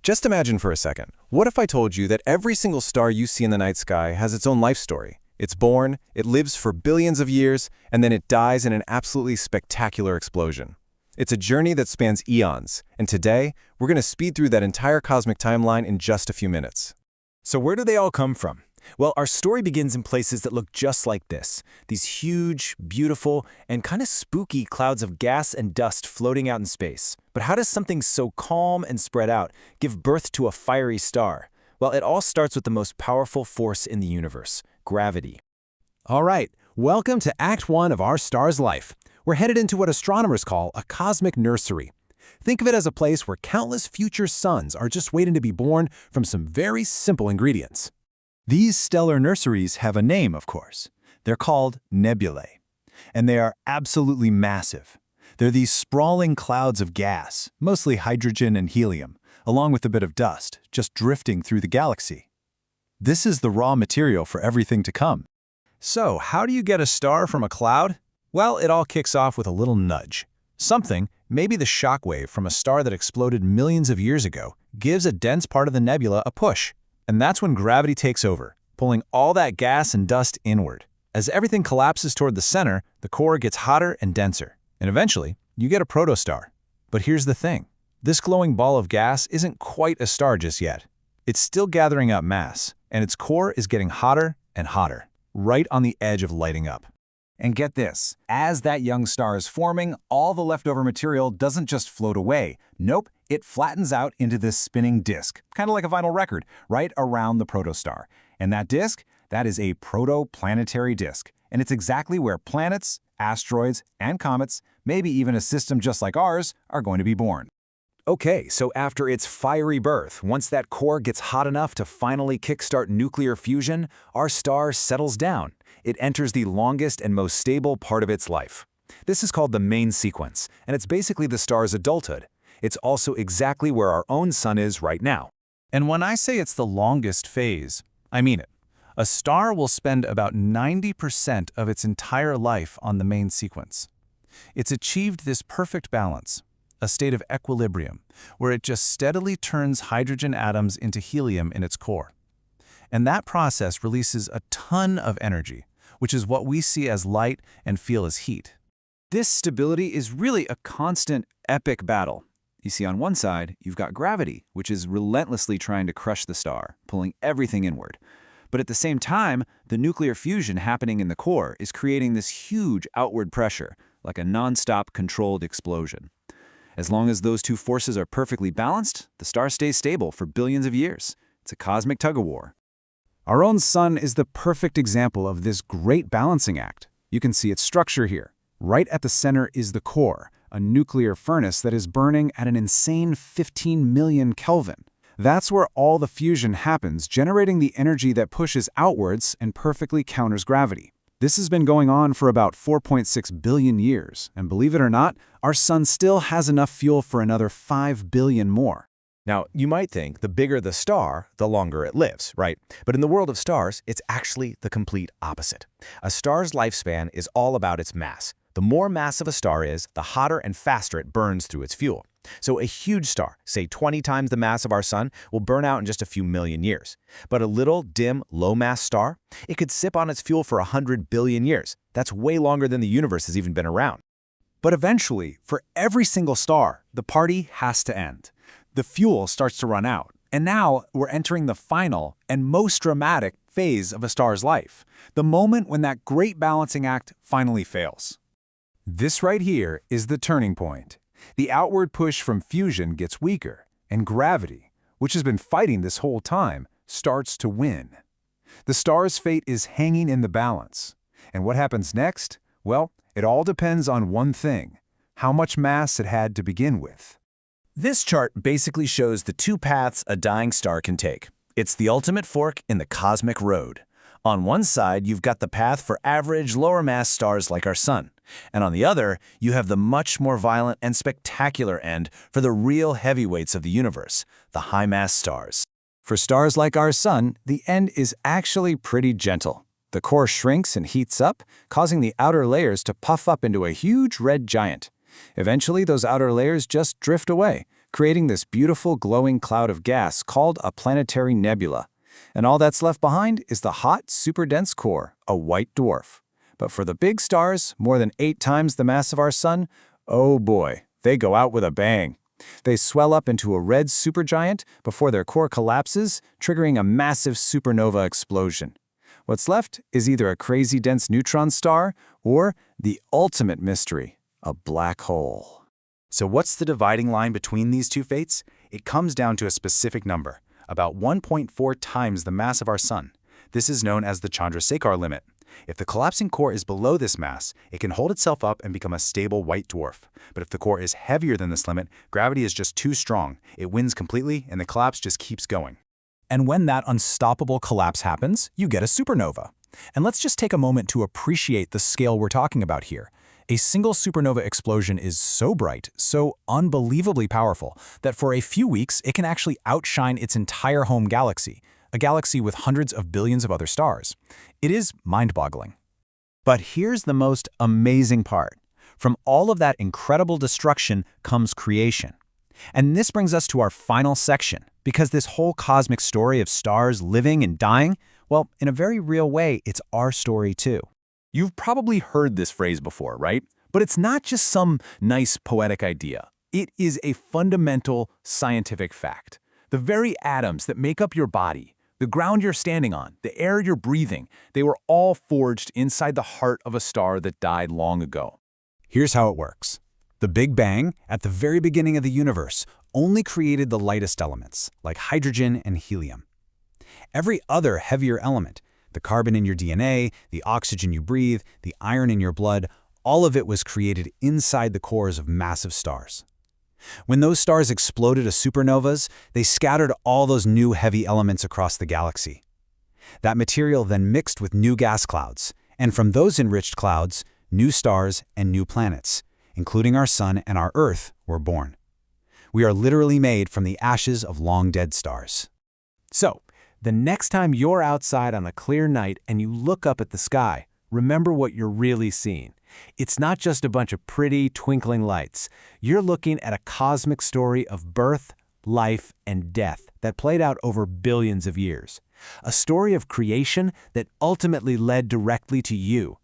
Just imagine for a second, what if I told you that every single star you see in the night sky has its own life story? It's born, it lives for billions of years, and then it dies in an absolutely spectacular explosion. It's a journey that spans eons, and today, we're going to speed through that entire cosmic timeline in just a few minutes. So where do they all come from? Well, our story begins in places that look just like this. These huge, beautiful, and kind of spooky clouds of gas and dust floating out in space. But how does something so calm and spread out give birth to a fiery star? Well, it all starts with the most powerful force in the universe, gravity. All right, welcome to Act 1 of our star's life. We're headed into what astronomers call a cosmic nursery. Think of it as a place where countless future suns are just waiting to be born from some very simple ingredients. These stellar nurseries have a name, of course. They're called nebulae, and they are absolutely massive. They're these sprawling clouds of gas, mostly hydrogen and helium, along with a bit of dust, just drifting through the galaxy. This is the raw material for everything to come. So, how do you get a star from a cloud? Well, it all kicks off with a little nudge. Something, maybe the shockwave from a star that exploded millions of years ago, gives a dense part of the nebula a push. And that's when gravity takes over, pulling all that gas and dust inward. As everything collapses toward the center, the core gets hotter and denser. And eventually, you get a protostar. But here's the thing. This glowing ball of gas isn't quite a star just yet. It's still gathering up mass, and its core is getting hotter and hotter, right on the edge of lighting up. And get this, as that young star is forming, all the leftover material doesn't just float away. Nope, it flattens out into this spinning disk, kind of like a vinyl record, right around the protostar. And that disk, that is a protoplanetary disk. And it's exactly where planets, asteroids, and comets, maybe even a system just like ours, are going to be born. Okay, so after its fiery birth, once that core gets hot enough to finally kickstart nuclear fusion, our star settles down. It enters the longest and most stable part of its life. This is called the main sequence, and it's basically the star's adulthood. It's also exactly where our own sun is right now. And when I say it's the longest phase, I mean it. A star will spend about 90% of its entire life on the main sequence. It's achieved this perfect balance, a state of equilibrium, where it just steadily turns hydrogen atoms into helium in its core. And that process releases a ton of energy, which is what we see as light and feel as heat. This stability is really a constant, epic battle. You see, on one side, you've got gravity, which is relentlessly trying to crush the star, pulling everything inward. But at the same time, the nuclear fusion happening in the core is creating this huge outward pressure, like a non-stop controlled explosion. As long as those two forces are perfectly balanced, the star stays stable for billions of years. It's a cosmic tug-of-war. Our own sun is the perfect example of this great balancing act. You can see its structure here. Right at the center is the core, a nuclear furnace that is burning at an insane 15 million Kelvin. That's where all the fusion happens, generating the energy that pushes outwards and perfectly counters gravity. This has been going on for about 4.6 billion years, and believe it or not, our sun still has enough fuel for another 5 billion more. Now, you might think the bigger the star, the longer it lives, right? But in the world of stars, it's actually the complete opposite. A star's lifespan is all about its mass. The more massive a star is, the hotter and faster it burns through its fuel. So a huge star, say 20 times the mass of our sun, will burn out in just a few million years. But a little, dim, low-mass star, it could sip on its fuel for 100 billion years. That's way longer than the universe has even been around. But eventually, for every single star, the party has to end. The fuel starts to run out, and now we're entering the final and most dramatic phase of a star's life, the moment when that great balancing act finally fails. This right here is the turning point. The outward push from fusion gets weaker, and gravity, which has been fighting this whole time, starts to win. The star's fate is hanging in the balance. And what happens next? Well, it all depends on one thing: how much mass it had to begin with. This chart basically shows the two paths a dying star can take. It's the ultimate fork in the cosmic road. On one side, you've got the path for average, lower-mass stars like our sun. And on the other, you have the much more violent and spectacular end for the real heavyweights of the universe, the high-mass stars. For stars like our sun, the end is actually pretty gentle. The core shrinks and heats up, causing the outer layers to puff up into a huge red giant. Eventually, those outer layers just drift away, creating this beautiful glowing cloud of gas called a planetary nebula. And all that's left behind is the hot, super-dense core, a white dwarf. But for the big stars, more than 8 times the mass of our Sun, oh boy, they go out with a bang. They swell up into a red supergiant before their core collapses, triggering a massive supernova explosion. What's left is either a crazy dense neutron star or the ultimate mystery, a black hole. So what's the dividing line between these two fates? It comes down to a specific number, about 1.4 times the mass of our Sun. This is known as the Chandrasekhar limit. If the collapsing core is below this mass, it can hold itself up and become a stable white dwarf. But if the core is heavier than this limit, gravity is just too strong. It wins completely, and the collapse just keeps going. And when that unstoppable collapse happens, you get a supernova. And let's just take a moment to appreciate the scale we're talking about here. A single supernova explosion is so bright, so unbelievably powerful, that for a few weeks it can actually outshine its entire home galaxy, a galaxy with hundreds of billions of other stars. It is mind-boggling. But here's the most amazing part. From all of that incredible destruction comes creation. And this brings us to our final section, because this whole cosmic story of stars living and dying, well, in a very real way, it's our story too. You've probably heard this phrase before, right? But it's not just some nice poetic idea. It is a fundamental scientific fact. The very atoms that make up your body, the ground you're standing on, the air you're breathing, they were all forged inside the heart of a star that died long ago. Here's how it works. The Big Bang, at the very beginning of the universe, only created the lightest elements, like hydrogen and helium. Every other heavier element, the carbon in your DNA, the oxygen you breathe, the iron in your blood, all of it was created inside the cores of massive stars. When those stars exploded as supernovas, they scattered all those new heavy elements across the galaxy. That material then mixed with new gas clouds, and from those enriched clouds, new stars and new planets, including our Sun and our Earth, were born. We are literally made from the ashes of long-dead stars. So, the next time you're outside on a clear night and you look up at the sky, remember what you're really seeing. It's not just a bunch of pretty, twinkling lights. You're looking at a cosmic story of birth, life, and death that played out over billions of years. A story of creation that ultimately led directly to you,